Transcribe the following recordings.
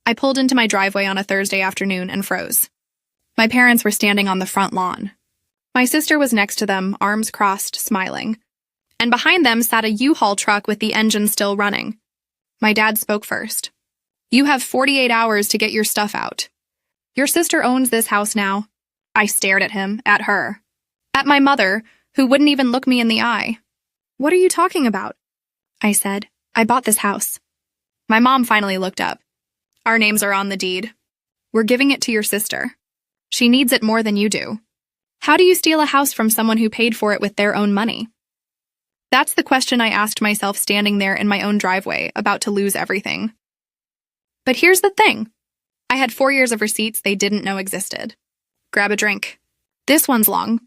I pulled into my driveway on a Thursday afternoon and froze. My parents were standing on the front lawn. My sister was next to them, arms crossed, smiling. And behind them sat a U-Haul truck with the engine still running. My dad spoke first. "You have 48 hours to get your stuff out. Your sister owns this house now." I stared at him, at her, at my mother, who wouldn't even look me in the eye. "What are you talking about?" I said. "I bought this house." My mom finally looked up. "Our names are on the deed. We're giving it to your sister. She needs it more than you do. How do you steal a house from someone who paid for it with their own money?" That's the question I asked myself standing there in my own driveway, about to lose everything. But here's the thing. I had 4 years of receipts they didn't know existed. Grab a drink. This one's long.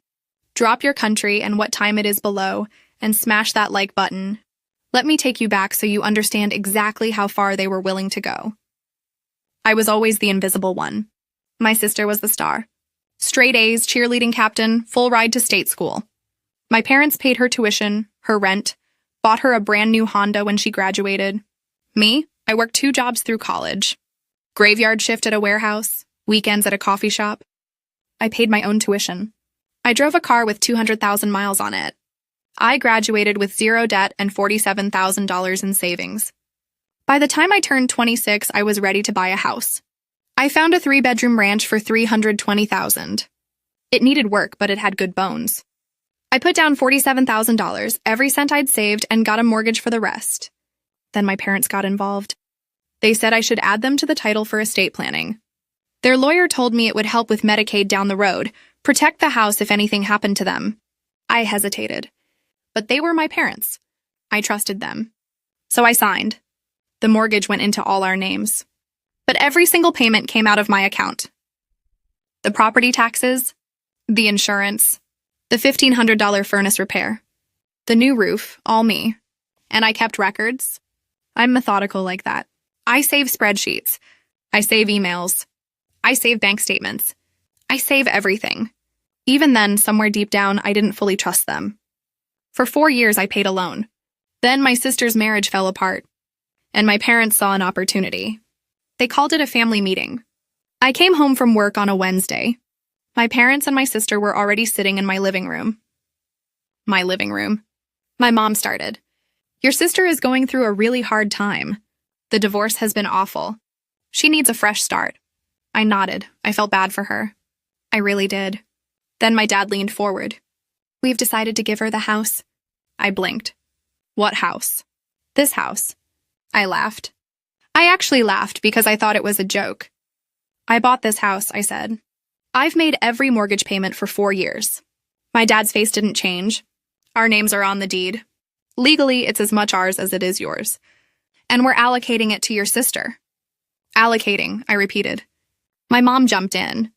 Drop your country and what time it is below, and smash that like button. Let me take you back so you understand exactly how far they were willing to go. I was always the invisible one. My sister was the star. Straight A's, cheerleading captain, full ride to state school. My parents paid her tuition, her rent, bought her a brand new Honda when she graduated. Me, I worked 2 jobs through college. Graveyard shift at a warehouse, weekends at a coffee shop. I paid my own tuition. I drove a car with 200,000 miles on it. I graduated with 0 debt and $47,000 in savings. By the time I turned 26, I was ready to buy a house. I found a 3-bedroom ranch for $320,000. It needed work, but it had good bones. I put down $47,000, every cent I'd saved, and got a mortgage for the rest. Then my parents got involved. They said I should add them to the title for estate planning. Their lawyer told me it would help with Medicaid down the road, protect the house if anything happened to them. I hesitated. But they were my parents. I trusted them. So I signed. The mortgage went into all our names. But every single payment came out of my account. The property taxes, the insurance, the $1,500 furnace repair, the new roof, all me. And I kept records. I'm methodical like that. I save spreadsheets. I save emails. I save bank statements. I save everything. Even then, somewhere deep down, I didn't fully trust them. For 4 years, I paid a loan. Then my sister's marriage fell apart, and my parents saw an opportunity. They called it a family meeting. I came home from work on a Wednesday. My parents and my sister were already sitting in my living room. My living room. My mom started. "Your sister is going through a really hard time. The divorce has been awful. She needs a fresh start." I nodded. I felt bad for her. I really did. Then my dad leaned forward. "We've decided to give her the house." I blinked. "What house?" "This house." I laughed. I actually laughed because I thought it was a joke. "I bought this house," I said. "I've made every mortgage payment for 4 years. My dad's face didn't change. Our names are on the deed. Legally, it's as much ours as it is yours. And we're allocating it to your sister." "Allocating," I repeated. My mom jumped in.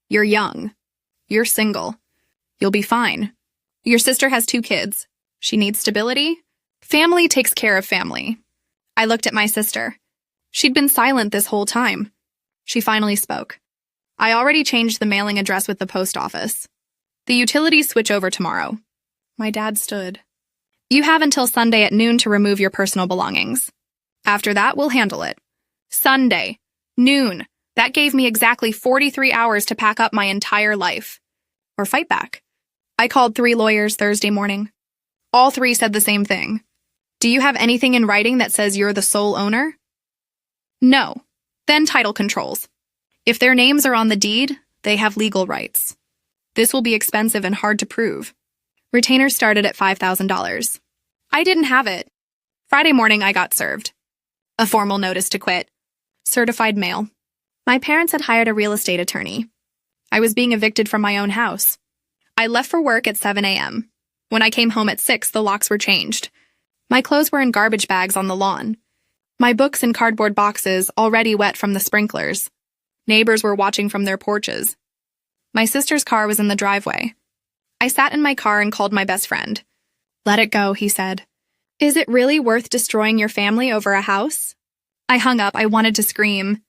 "You're young. You're single. You'll be fine. Your sister has 2 kids. She needs stability. Family takes care of family." I looked at my sister. She'd been silent this whole time. She finally spoke. "I already changed the mailing address with the post office. The utilities switch over tomorrow." My dad stood. "You have until Sunday at noon to remove your personal belongings. After that, we'll handle it." Sunday. Noon. That gave me exactly 43 hours to pack up my entire life. Or fight back. I called 3 lawyers Thursday morning. All 3 said the same thing. "Do you have anything in writing that says you're the sole owner?" "No." "Then title controls. If their names are on the deed, they have legal rights. This will be expensive and hard to prove. Retainers started at $5,000. I didn't have it. Friday morning, I got served. A formal notice to quit. Certified mail. My parents had hired a real estate attorney. I was being evicted from my own house. I left for work at 7 a.m. When I came home at 6, the locks were changed. My clothes were in garbage bags on the lawn. My books in cardboard boxes, already wet from the sprinklers. Neighbors were watching from their porches. My sister's car was in the driveway. I sat in my car and called my best friend. "Let it go," he said. "Is it really worth destroying your family over a house?" I hung up. I wanted to scream.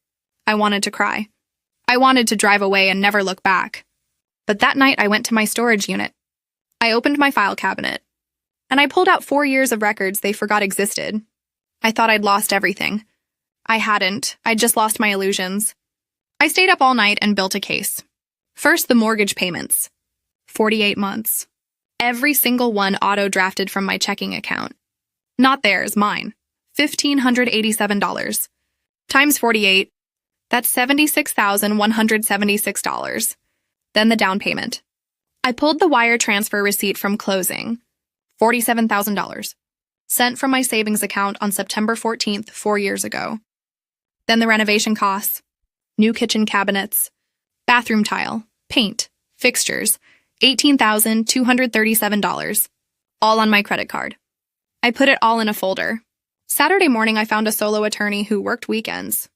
I wanted to cry. I wanted to drive away and never look back. But that night I went to my storage unit. I opened my file cabinet, and I pulled out 4 years of records they forgot existed. I thought I'd lost everything. I hadn't. I'd just lost my illusions. I stayed up all night and built a case. First, the mortgage payments. 48 months. Every single one auto-drafted from my checking account. Not theirs, mine. $1,587. Times 48. That's $76,176. Then the down payment. I pulled the wire transfer receipt from closing. $47,000. Sent from my savings account on September 14th, 4 years ago. Then the renovation costs. New kitchen cabinets. Bathroom tile. Paint. Fixtures. $18,237. All on my credit card. I put it all in a folder. Saturday morning, I found a solo attorney who worked weekends.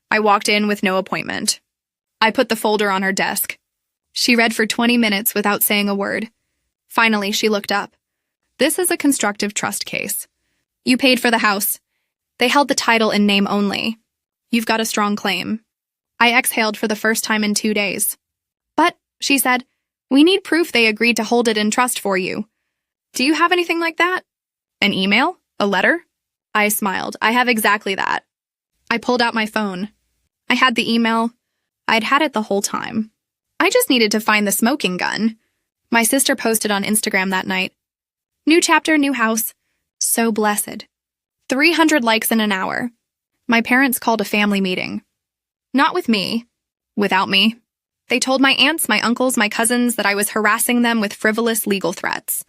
I walked in with no appointment. I put the folder on her desk. She read for 20 minutes without saying a word. Finally, she looked up. This is a constructive trust case. You paid for the house. They held the title in name only. You've got a strong claim. I exhaled for the first time in 2 days. But, she said, we need proof they agreed to hold it in trust for you. Do you have anything like that? An email? A letter? I smiled. I have exactly that. I pulled out my phone. I had the email. I'd had it the whole time. I just needed to find the smoking gun. My sister posted on Instagram that night. New chapter, new house. So blessed. 300 likes in an hour. My parents called a family meeting. Not with me. Without me. They told my aunts, my uncles, my cousins that I was harassing them with frivolous legal threats.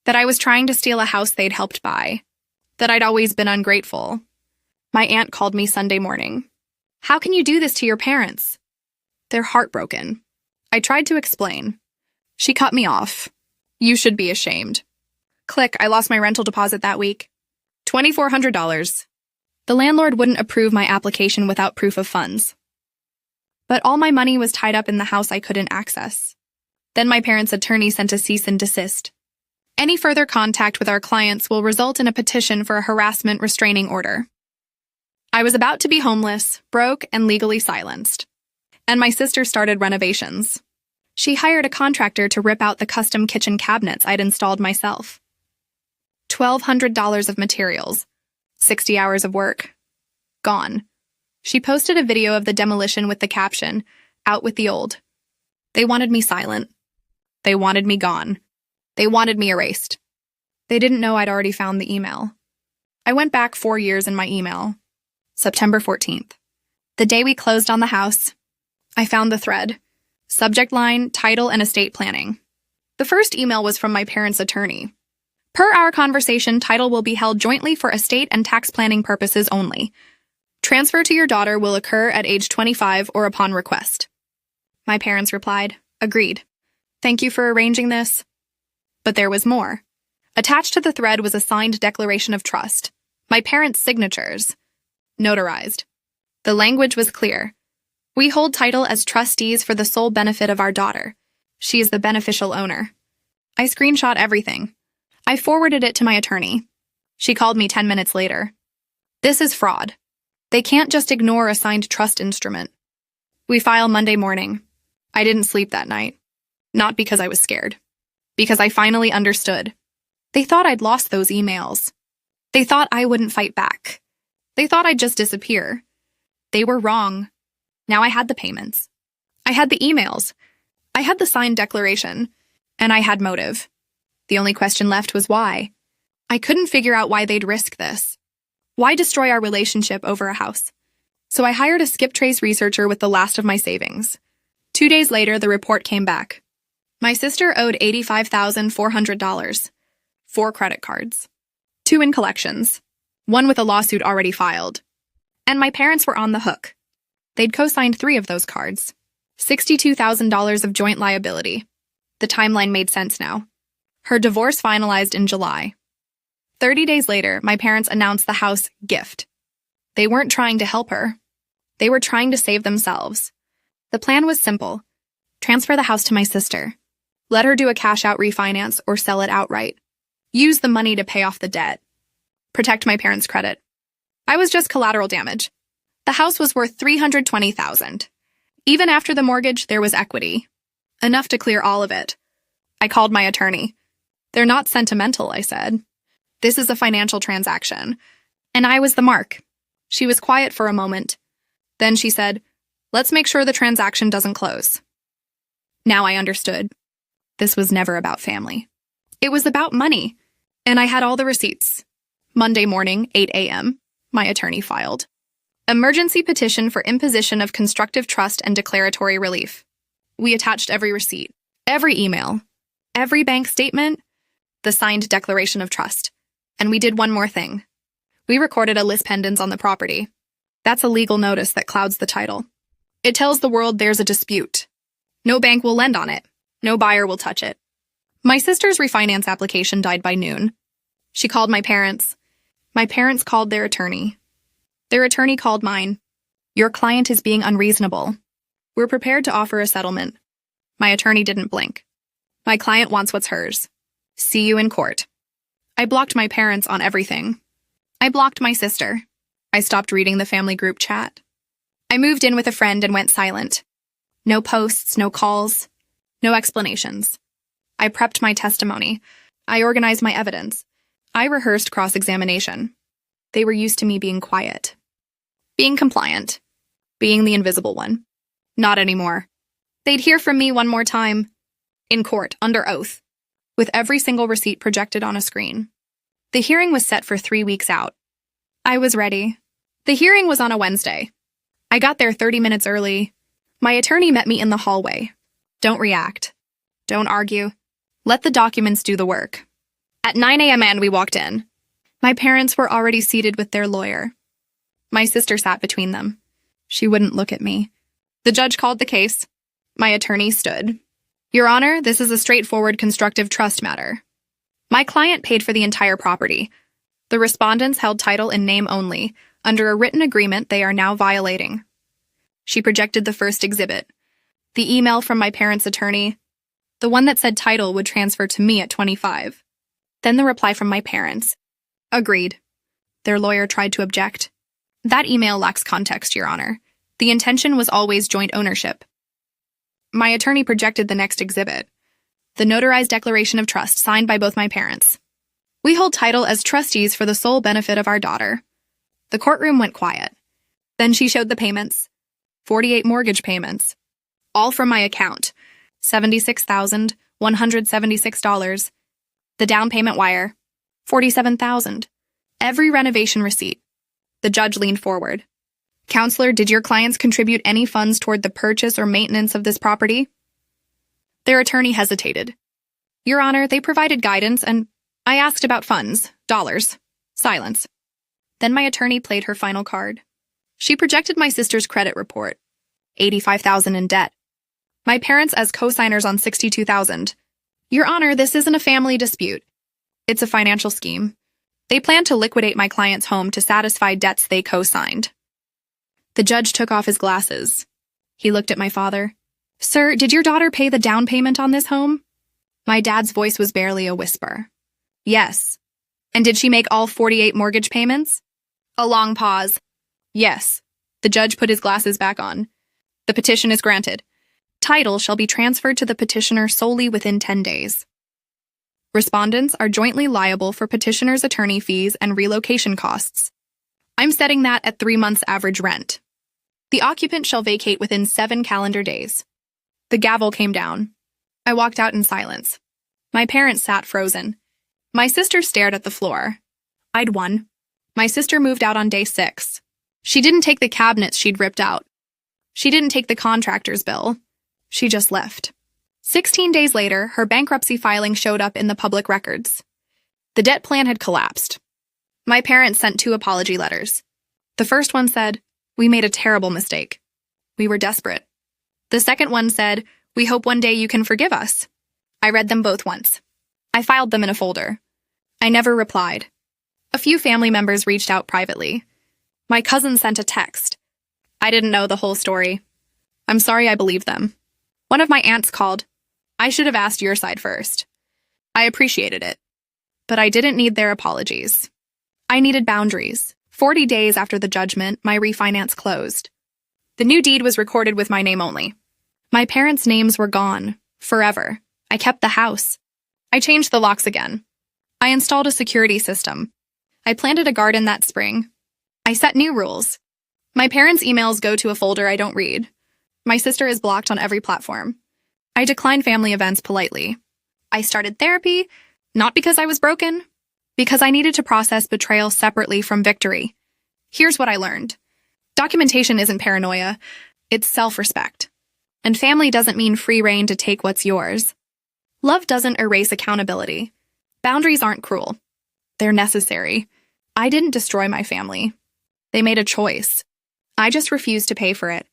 That I was trying to steal a house they'd helped buy. That I'd always been ungrateful. My aunt called me Sunday morning. How can you do this to your parents? They're heartbroken. I tried to explain. She cut me off. You should be ashamed. Click, I lost my rental deposit that week. $2,400. The landlord wouldn't approve my application without proof of funds. But all my money was tied up in the house I couldn't access. Then my parents' attorney sent a cease and desist. Any further contact with our clients will result in a petition for a harassment restraining order. I was about to be homeless, broke, and legally silenced. And my sister started renovations. She hired a contractor to rip out the custom kitchen cabinets I'd installed myself. $1,200 of materials. 60 hours of work. Gone. She posted a video of the demolition with the caption, "Out with the old." They wanted me silent. They wanted me gone. They wanted me erased. They didn't know I'd already found the email. I went back 4 years in my email. September 14th. The day we closed on the house, I found the thread. Subject line, title, and estate planning. The first email was from my parents' attorney. Per our conversation, title will be held jointly for estate and tax planning purposes only. Transfer to your daughter will occur at age 25 or upon request. My parents replied, agreed. Thank you for arranging this. But there was more. Attached to the thread was a signed declaration of trust. My parents' signatures. Notarized. The language was clear. We hold title as trustees for the sole benefit of our daughter. She is the beneficial owner. I screenshot everything. I forwarded it to my attorney. She called me 10 minutes later. This is fraud. They can't just ignore a signed trust instrument. We file Monday morning. I didn't sleep that night. Not because I was scared. Because I finally understood. They thought I'd lost those emails. They thought I wouldn't fight back. They thought I'd just disappear. They were wrong. Now I had the payments. I had the emails. I had the signed declaration. And I had motive. The only question left was why. I couldn't figure out why they'd risk this. Why destroy our relationship over a house? So I hired a skip trace researcher with the last of my savings. 2 days later, the report came back. My sister owed $85,400. 4 credit cards. 2 in collections. 1 with a lawsuit already filed. And my parents were on the hook. They'd co-signed 3 of those cards. $62,000 of joint liability. The timeline made sense now. Her divorce finalized in July. 30 days later, my parents announced the house gift. They weren't trying to help her. They were trying to save themselves. The plan was simple. Transfer the house to my sister. Let her do a cash-out refinance or sell it outright. Use the money to pay off the debt. Protect my parents' credit. I was just collateral damage. The house was worth $320,000. Even after the mortgage, there was equity. Enough to clear all of it. I called my attorney. They're not sentimental, I said. This is a financial transaction. And I was the mark. She was quiet for a moment. Then she said, "Let's make sure the transaction doesn't close." Now I understood. This was never about family. It was about money, and I had all the receipts. Monday morning, 8 a.m., my attorney filed. Emergency petition for imposition of constructive trust and declaratory relief. We attached every receipt, every email, every bank statement, the signed declaration of trust. And we did one more thing. We recorded a lis pendens on the property. That's a legal notice that clouds the title. It tells the world there's a dispute. No bank will lend on it. No buyer will touch it. My sister's refinance application died by noon. She called my parents. My parents called their attorney. Their attorney called mine. "Your client is being unreasonable. We're prepared to offer a settlement." My attorney didn't blink. "My client wants what's hers. See you in court." I blocked my parents on everything. I blocked my sister. I stopped reading the family group chat. I moved in with a friend and went silent. No posts, no calls, no explanations. I prepped my testimony. I organized my evidence. I rehearsed cross-examination. They were used to me being quiet, being compliant, being the invisible one. Not anymore. They'd hear from me one more time, in court, under oath, with every single receipt projected on a screen. The hearing was set for 3 weeks out. I was ready. The hearing was on a Wednesday. I got there 30 minutes early. My attorney met me in the hallway. Don't react. Don't argue. Let the documents do the work. At 9 a.m. and we walked in. My parents were already seated with their lawyer. My sister sat between them. She wouldn't look at me. The judge called the case. My attorney stood. "Your Honor, this is a straightforward constructive trust matter. My client paid for the entire property. The respondents held title in name only. Under a written agreement they are now violating." She projected the first exhibit. The email from my parents' attorney. The one that said title would transfer to me at 25. Then the reply from my parents. Agreed. Their lawyer tried to object. "That email lacks context, Your Honor. The intention was always joint ownership." My attorney projected the next exhibit. The notarized declaration of trust signed by both my parents. "We hold title as trustees for the sole benefit of our daughter." The courtroom went quiet. Then she showed the payments. 48 mortgage payments. All from my account. $76,176. The down payment wire. $47,000. Every renovation receipt. The judge leaned forward. "Counselor, did your clients contribute any funds toward the purchase or maintenance of this property?" Their attorney hesitated. "Your Honor, they provided guidance and I asked about funds, dollars." Silence. Then my attorney played her final card. She projected my sister's credit report. 85,000 in debt. My parents as co-signers on 62,000. "Your Honor, this isn't a family dispute. It's a financial scheme. They plan to liquidate my client's home to satisfy debts they co-signed." The judge took off his glasses. He looked at my father. "Sir, did your daughter pay the down payment on this home?" My dad's voice was barely a whisper. "Yes." "And did she make all 48 mortgage payments?" A long pause. "Yes." The judge put his glasses back on. "The petition is granted. Title shall be transferred to the petitioner solely within 10 days. Respondents are jointly liable for petitioner's attorney fees and relocation costs. I'm setting that at 3 months' average rent. The occupant shall vacate within 7 calendar days." The gavel came down. I walked out in silence. My parents sat frozen. My sister stared at the floor. I'd won. My sister moved out on day 6. She didn't take the cabinets she'd ripped out. She didn't take the contractor's bill. She just left. 16 days later, her bankruptcy filing showed up in the public records. The debt plan had collapsed. My parents sent 2 apology letters. The first one said, "We made a terrible mistake. We were desperate." The second one said, "We hope one day you can forgive us." I read them both once. I filed them in a folder. I never replied. A few family members reached out privately. My cousin sent a text. I didn't know the whole story. I'm sorry I believed them. One of my aunts called. I should have asked your side first. I appreciated it. But I didn't need their apologies. I needed boundaries. 40 days after the judgment, my refinance closed. The new deed was recorded with my name only. My parents' names were gone. Forever. I kept the house. I changed the locks again. I installed a security system. I planted a garden that spring. I set new rules. My parents' emails go to a folder I don't read. My sister is blocked on every platform. I decline family events politely. I started therapy, not because I was broken, because I needed to process betrayal separately from victory. Here's what I learned. Documentation isn't paranoia, it's self-respect. And family doesn't mean free rein to take what's yours. Love doesn't erase accountability. Boundaries aren't cruel. They're necessary. I didn't destroy my family. They made a choice. I just refused to pay for it.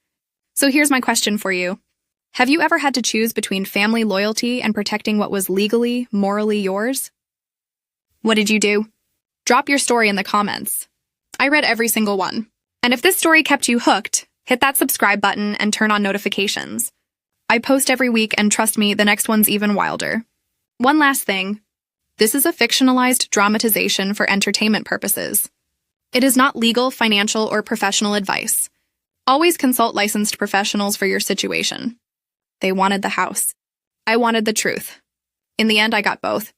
So here's my question for you. Have you ever had to choose between family loyalty and protecting what was legally, morally yours? What did you do? Drop your story in the comments. I read every single one. And if this story kept you hooked, hit that subscribe button and turn on notifications. I post every week, and trust me, the next one's even wilder. One last thing. This is a fictionalized dramatization for entertainment purposes. It is not legal, financial, or professional advice. Always consult licensed professionals for your situation. They wanted the house. I wanted the truth. In the end, I got both.